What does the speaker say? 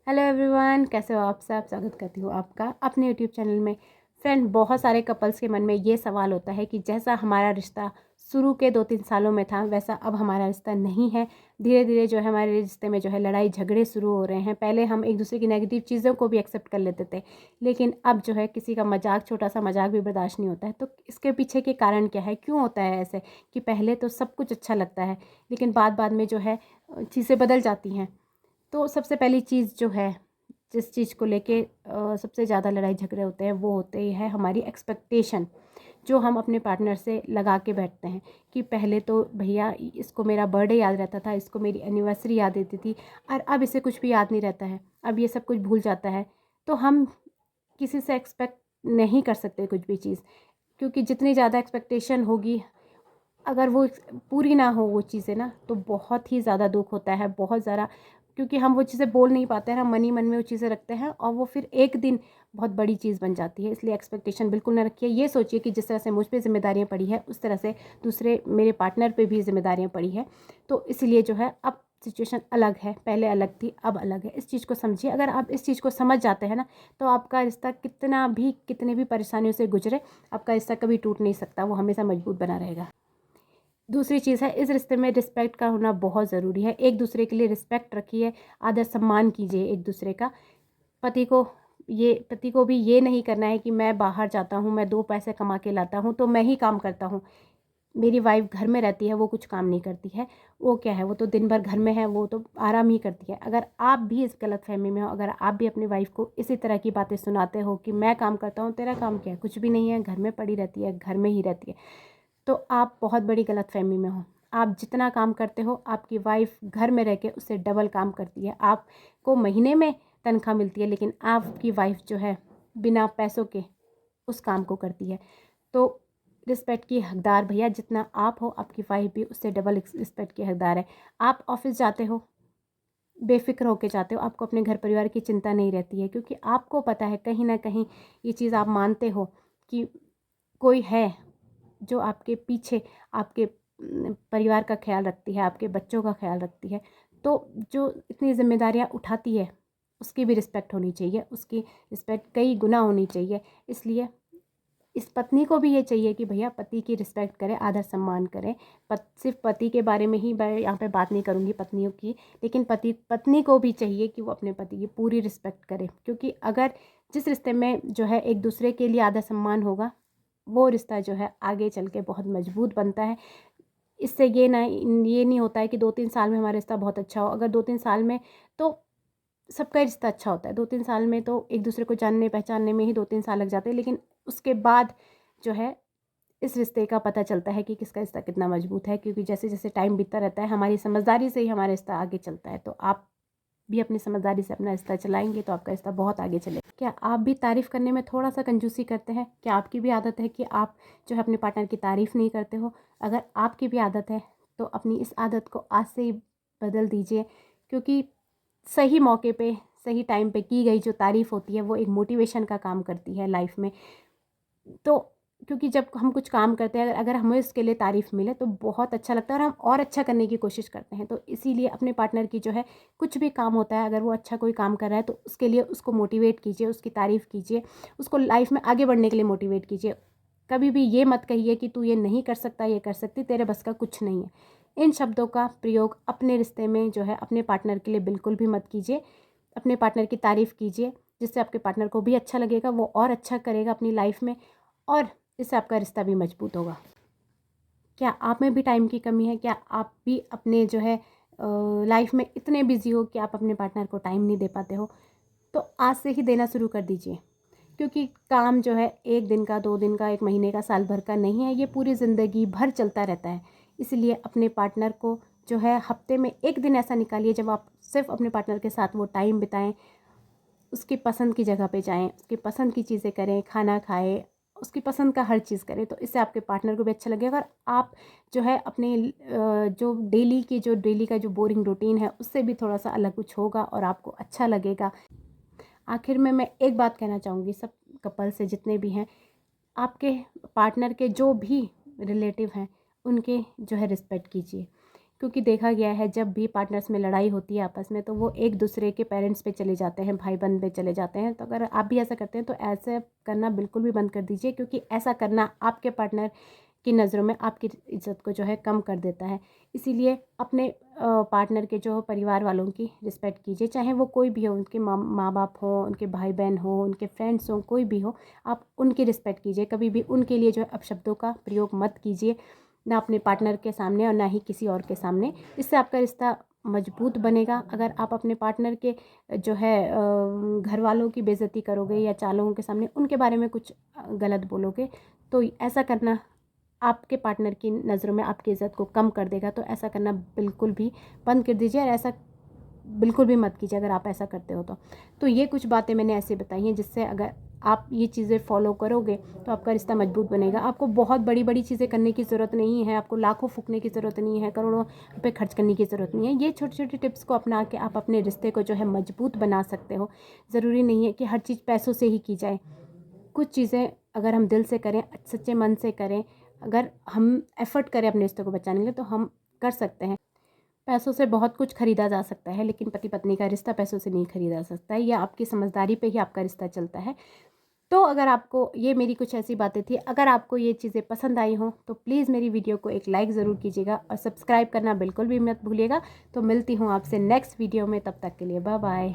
Hello everyone, कैसे हो आप सब। स्वागत करती हूँ आपका अपने यूट्यूब चैनल में। फ्रेंड, बहुत सारे कपल्स के मन में ये सवाल होता है कि जैसा हमारा रिश्ता शुरू के 2-3 सालों में था वैसा अब हमारा रिश्ता नहीं है। धीरे धीरे जो है हमारे रिश्ते में जो है लड़ाई झगड़े शुरू हो रहे हैं। पहले हम एक दूसरे की नेगेटिव चीज़ों को भी एक्सेप्ट कर लेते थे, लेकिन अब जो है किसी का मजाक, छोटा सा मजाक भी बर्दाश्त नहीं होता है। तो इसके पीछे के कारण क्या है, क्यों होता है ऐसे कि पहले तो सब कुछ अच्छा लगता है लेकिन बाद बाद में जो है चीज़ें बदल जाती हैं। तो सबसे पहली चीज़ जो है, जिस चीज़ को लेके सबसे ज़्यादा लड़ाई झगड़े होते हैं, वो होते ही है हमारी एक्सपेक्टेशन, जो हम अपने पार्टनर से लगा के बैठते हैं कि पहले तो भैया इसको मेरा बर्थडे याद रहता था, इसको मेरी एनिवर्सरी याद रहती थी, और अब इसे कुछ भी याद नहीं रहता है, अब ये सब कुछ भूल जाता है। तो हम किसी से एक्सपेक्ट नहीं कर सकते कुछ भी चीज़, क्योंकि जितनी ज़्यादा एक्सपेक्टेशन होगी, अगर वो पूरी ना हो वो चीज़ें ना, तो बहुत ही ज़्यादा दुख होता है, बहुत ज़्यादा। क्योंकि हम वो चीज़ें बोल नहीं पाते हैं, हम मन ही मन में वो चीज़ें रखते हैं और वो फिर एक दिन बहुत बड़ी चीज़ बन जाती है। इसलिए एक्सपेक्टेशन बिल्कुल ना रखिए। ये सोचिए कि जिस तरह से मुझ पे ज़िम्मेदारियाँ पड़ी है उस तरह से दूसरे मेरे पार्टनर पे भी ज़िम्मेदारियाँ पड़ी है। तो इसलिए जो है अब सिचुएशन अलग है, पहले अलग थी अब अलग है। इस चीज़ को समझिए। अगर आप इस चीज़ को समझ जाते हैं ना, तो आपका रिश्ता कितने भी परेशानियों से गुजरे, आपका रिश्ता कभी टूट नहीं सकता, वो हमेशा मजबूत बना रहेगा। दूसरी चीज़ है, इस रिश्ते में रिस्पेक्ट का होना बहुत ज़रूरी है। एक दूसरे के लिए रिस्पेक्ट रखिए, आदर सम्मान कीजिए एक दूसरे का। पति को भी ये नहीं करना है कि मैं बाहर जाता हूँ, मैं 2 पैसे कमा के लाता हूँ तो मैं ही काम करता हूँ, मेरी वाइफ़ घर में रहती है, वो कुछ काम नहीं करती है। वो क्या है, वो तो दिन भर घर में है, वो तो आराम ही करती है। अगर आप भी इस गलतफ़हमी में हो, अगर आप भी अपनी वाइफ़ को इसी तरह की बातें सुनाते हो कि मैं काम करता हूँ, तेरा काम क्या है, कुछ भी नहीं है, घर में पड़ी रहती है, घर में ही रहती है, तो आप बहुत बड़ी गलतफ़हमी में हो। आप जितना काम करते हो, आपकी वाइफ़ घर में रह के उससे डबल काम करती है। आपको महीने में तनख्वाह मिलती है, लेकिन आपकी वाइफ़ जो है बिना पैसों के उस काम को करती है। तो रिस्पेक्ट की हकदार भैया जितना आप हो, आपकी वाइफ़ भी उससे डबल रिस्पेक्ट की हकदार है। आप ऑफ़िस जाते हो, बेफ़िक्र होके जाते हो, आपको अपने घर परिवार की चिंता नहीं रहती है, क्योंकि आपको पता है कहीं न कहीं ये चीज़ आप मानते हो कि कोई है जो आपके पीछे आपके परिवार का ख़्याल रखती है, आपके बच्चों का ख़्याल रखती है। तो जो इतनी ज़िम्मेदारियाँ उठाती है, उसकी भी रिस्पेक्ट होनी चाहिए, उसकी रिस्पेक्ट कई गुना होनी चाहिए। इसलिए इस पत्नी को भी ये चाहिए कि भैया पति की रिस्पेक्ट करें, आदर सम्मान करें। सिर्फ पति के बारे में ही मैं यहाँ पे बात नहीं करूँगी पत्नियों की, लेकिन पत्नी को भी चाहिए कि वो अपने पति की पूरी रिस्पेक्ट करे, क्योंकि अगर जिस रिश्ते में जो है एक दूसरे के लिए आदर सम्मान होगा, वो रिश्ता जो है आगे चल के बहुत मजबूत बनता है। इससे ये नहीं होता है कि 2-3 साल में हमारा रिश्ता बहुत अच्छा हो। अगर 2-3 साल में, तो सबका ही रिश्ता अच्छा होता है। 2-3 साल में तो एक दूसरे को जानने पहचानने में ही 2-3 साल लग जाते हैं, लेकिन उसके बाद जो है इस रिश्ते का पता चलता है कि किसका रिश्ता कितना मजबूत है, क्योंकि जैसे जैसे टाइम बीतता रहता है, हमारी समझदारी से ही हमारा रिश्ता आगे चलता है। तो आप भी अपनी समझदारी से अपना रिश्ता चलाएंगे तो आपका रिश्ता बहुत आगे चलेगा। क्या आप भी तारीफ़ करने में थोड़ा सा कंजूसी करते हैं? क्या आपकी भी आदत है कि आप जो है अपने पार्टनर की तारीफ़ नहीं करते हो? अगर आपकी भी आदत है तो अपनी इस आदत को आज से ही बदल दीजिए, क्योंकि सही मौके पे, सही टाइम पे की गई जो तारीफ़ होती है वो एक मोटिवेशन का काम करती है लाइफ में। तो क्योंकि जब हम कुछ काम करते हैं, अगर हमें उसके लिए तारीफ़ मिले तो बहुत अच्छा लगता है और हम और अच्छा करने की कोशिश करते हैं। तो इसीलिए अपने पार्टनर की जो है कुछ भी काम होता है, अगर वो अच्छा कोई काम कर रहा है तो उसके लिए उसको मोटिवेट कीजिए, उसकी तारीफ़ कीजिए, उसको लाइफ में आगे बढ़ने के लिए मोटिवेट कीजिए। कभी भी ये मत कहिए कि तू ये नहीं कर सकता, ये कर सकती, तेरे बस का कुछ नहीं है। इन शब्दों का प्रयोग अपने रिश्ते में जो है अपने पार्टनर के लिए बिल्कुल भी मत कीजिए। अपने पार्टनर की तारीफ़ कीजिए, जिससे आपके पार्टनर को भी अच्छा लगेगा, वो और अच्छा करेगा अपनी लाइफ में, और इससे आपका रिश्ता भी मजबूत होगा। क्या आप में भी टाइम की कमी है? क्या आप भी अपने जो है लाइफ में इतने बिज़ी हो कि आप अपने पार्टनर को टाइम नहीं दे पाते हो? तो आज से ही देना शुरू कर दीजिए, क्योंकि काम जो है 1 दिन का, 2 दिन का, 1 महीने का, साल भर का नहीं है, ये पूरी ज़िंदगी भर चलता रहता है। इसलिए अपने पार्टनर को जो है हफ्ते में 1 दिन ऐसा निकालिए जब आप सिर्फ अपने पार्टनर के साथ वो टाइम बिताएं, उसकी पसंद की जगह पे जाएँ, उसकी पसंद की चीज़ें करें, खाना खाएँ, उसकी पसंद का हर चीज़ करें। तो इससे आपके पार्टनर को भी अच्छा लगेगा और आप जो है अपने जो डेली का जो बोरिंग रूटीन है उससे भी थोड़ा-सा अलग कुछ होगा और आपको अच्छा लगेगा। आखिर में मैं एक बात कहना चाहूँगी सब कपल से, जितने भी हैं, आपके पार्टनर के जो भी रिलेटिव हैं, उनके जो है रिस्पेक्ट कीजिए। क्योंकि देखा गया है जब भी पार्टनर्स में लड़ाई होती है आपस में, तो वो एक दूसरे के पेरेंट्स पे चले जाते हैं, भाई बहन पे चले जाते हैं। तो अगर आप भी ऐसा करते हैं तो ऐसे करना बिल्कुल भी बंद कर दीजिए, क्योंकि ऐसा करना आपके पार्टनर की नज़रों में आपकी इज़्ज़त को जो है कम कर देता है। इसीलिए अपने पार्टनर के जो परिवार वालों की रिस्पेक्ट कीजिए, चाहे वो कोई भी हो, उनके माँ बाप हों, उनके भाई बहन हों, उनके फ्रेंड्स हों, कोई भी हो, आप उनकी रिस्पेक्ट कीजिए। कभी भी उनके लिए जो है अपशब्दों का प्रयोग मत कीजिए, ना अपने पार्टनर के सामने और ना ही किसी और के सामने। इससे आपका रिश्ता मजबूत बनेगा। अगर आप अपने पार्टनर के जो है घर वालों की बेइज्जती करोगे या 4 लोगों के सामने उनके बारे में कुछ गलत बोलोगे, तो ऐसा करना आपके पार्टनर की नज़रों में आपकी इज़्ज़त को कम कर देगा। तो ऐसा करना बिल्कुल भी बंद कर दीजिए, और ऐसा बिल्कुल भी मत कीजिए अगर आप ऐसा करते हो तो ये कुछ बातें मैंने ऐसे बताई हैं जिससे अगर आप ये चीज़ें फॉलो करोगे तो आपका रिश्ता मजबूत बनेगा। आपको बहुत बड़ी बड़ी चीज़ें करने की ज़रूरत नहीं है, आपको लाखों फूकने की ज़रूरत नहीं है, करोड़ों रुपए खर्च करने की ज़रूरत नहीं है। ये छोटी छोटी टिप्स को अपना के आप अपने रिश्ते को जो है मजबूत बना सकते हो। ज़रूरी नहीं है कि हर चीज़ पैसों से ही की जाए। कुछ चीज़ें अगर हम दिल से करें, सच्चे मन से करें, अगर हम एफ़र्ट करें अपने रिश्ते को बचाने के लिए, तो हम कर सकते हैं। पैसों से बहुत कुछ खरीदा जा सकता है, लेकिन पति पत्नी का रिश्ता पैसों से नहीं खरीदा जा सकता है। यह आपकी समझदारी पे ही आपका रिश्ता चलता है। तो अगर आपको ये मेरी कुछ ऐसी बातें थी, अगर आपको ये चीज़ें पसंद आई हों तो प्लीज़ मेरी वीडियो को एक लाइक ज़रूर कीजिएगा और सब्सक्राइब करना बिल्कुल भी मत भूलिएगा। तो मिलती हूँ आपसे नेक्स्ट वीडियो में, तब तक के लिए बाय बाय।